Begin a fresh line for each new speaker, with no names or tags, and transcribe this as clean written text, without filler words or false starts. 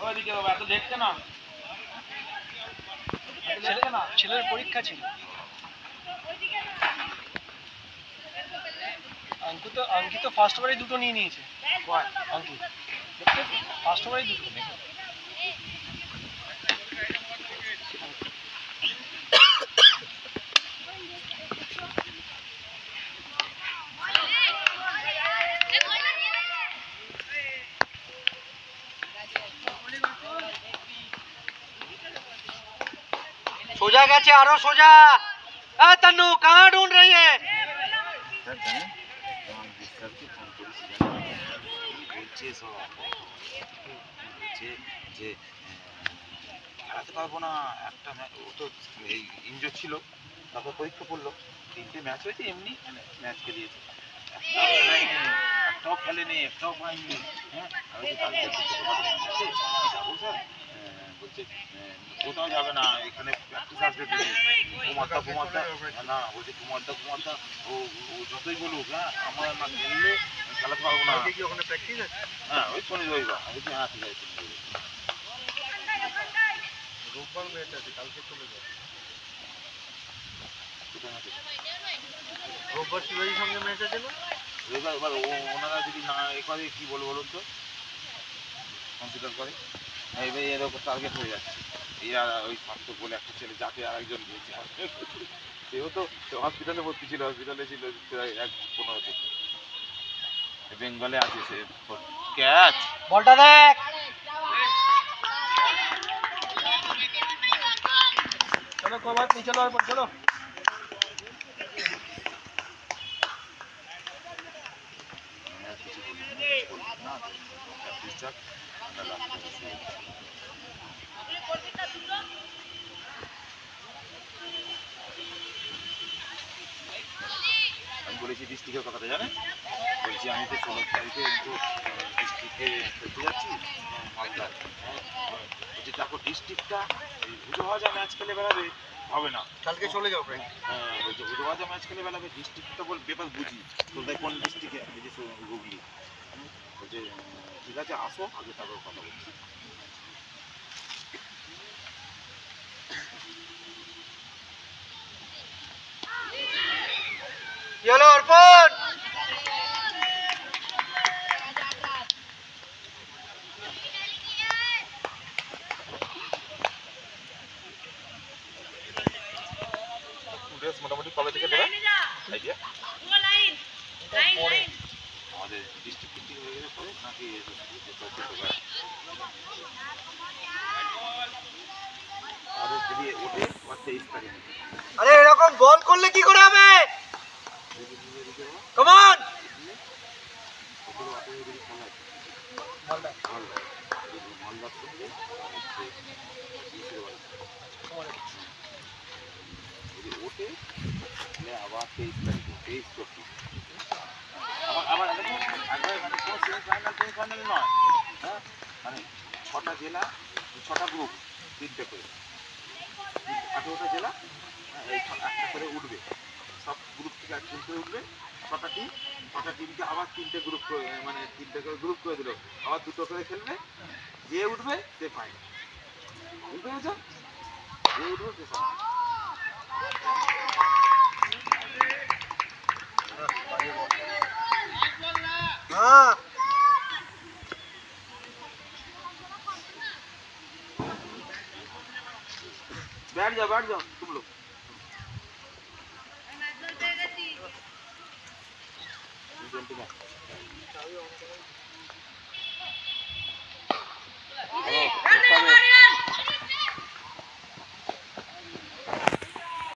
ওইদিকে বাবা এত দেখছে না,
ছেলের পরীক্ষা ছিল। অঙ্কিত ফার্স্ট ওভারে দুটো নিয়ে নিয়েছে। অঙ্কিত ফার্স্ট ওভারে দুটো। सोजा गए आरो सोजा। तन्नू कहाँ ढूंढ रही है?
খেলাতে পারবো না, একটা ও তো এই ইনজোর ছিল, তারপর পরীক্ষা পড়লো, 3টে ম্যাচ হয়েছে এমনি ম্যাচ খেলিয়েছে, একটাও খেলেনি, একটাও পাইনি। হ্যাঁ যাবো স্যার, বলছে কোথাও যাবে না, এখানে প্র্যাকটিস আসবে কুমারদা না, বলছে কুমারদা ও যতই বলুক, হ্যাঁ আমার না খেললে খেলাতে পারবো না।
কি ওখানে প্র্যাকটিস আছে?
হ্যাঁ ওই শনি রবিবার। আমি বলছি হ্যাঁ ঠিক আছে,
রোববার ম্যাচ আছে, কালকে চলে যাবে। রোববার শিবাজির সঙ্গে ম্যাচ আছে না?
রবিবার। এবার ওনারা যদি না এ করে কি বলবো বলুন তো, কনসিডার করে এর ওপর টার্গেট হয়ে যাচ্ছে। এরা ওই সার্থক বলে একটা ছেলে, যাকে আরেকজন দিয়েছে, সেও তো হসপিটালে ভর্তি ছিল, হসপিটালে ছিল প্রায় 15 দিন, বেঙ্গলে আছে সে। ক্যাচ
বলটা দেখ। चलो कोई बात नहीं, चलो चलो।
আমি বলেছি ডিস্ট্রিক্টের কথাটা জানেন, বলছি আমি তো 16 তারিখে ডিস্ট্রিক্টে খেলতে যাচ্ছি মালদা। বলছি দেখো ডিস্ট্রিক্টটা হুজুহাজা ম্যাচ খেলে বেড়াবে, হবে না,
কালকে চলে যাও ভাই।
হ্যাঁ বলছে হুজুহাজা ম্যাচ খেলে বেড়াবে, ডিস্ট্রিক্টটা বল ব্যাপার বুঝি, তোদের কোন ডিস্ট্রিক্টে, এই যে হুগলি। বলছে ঠিক আছে আসো, আগে তারপর কথা বলছি।
চলো অর্পণ।
মোটামুটি কবে থেকে দেবে আইডিয়া? আমাদের ডিস্ট্রিক্ট হয়ে গেলে পরে নাকি আরো যদি ওঠে 23 তারিখ।
আরে এরকম বল করলে কি করে হবে? Come on.
ওঠে আবার 23 তারিখে 23-24 আবার দেখুন একবার মানে কোনো সেমিফাইনাল নয়, হ্যাঁ মানে 6টা জেলা, 6টা গ্রুপ, 3টে করে 18টা জেলা, এই একটা করে উঠবে, সব গ্রুপ থেকে 1 টিম করে উঠবে, 6টা টিম, 6টা টিমকে আবার 3টে গ্রুপ করে, মানে 3টে করে গ্রুপ করে দিল, আবার 2টো করে খেলবে, যে উঠবে সে ফাইনাল। বুঝতে পেরেছ? যে উঠবে সে ফাইনাল।
हाँ
बैठ जाओ तुम लोग। T20 match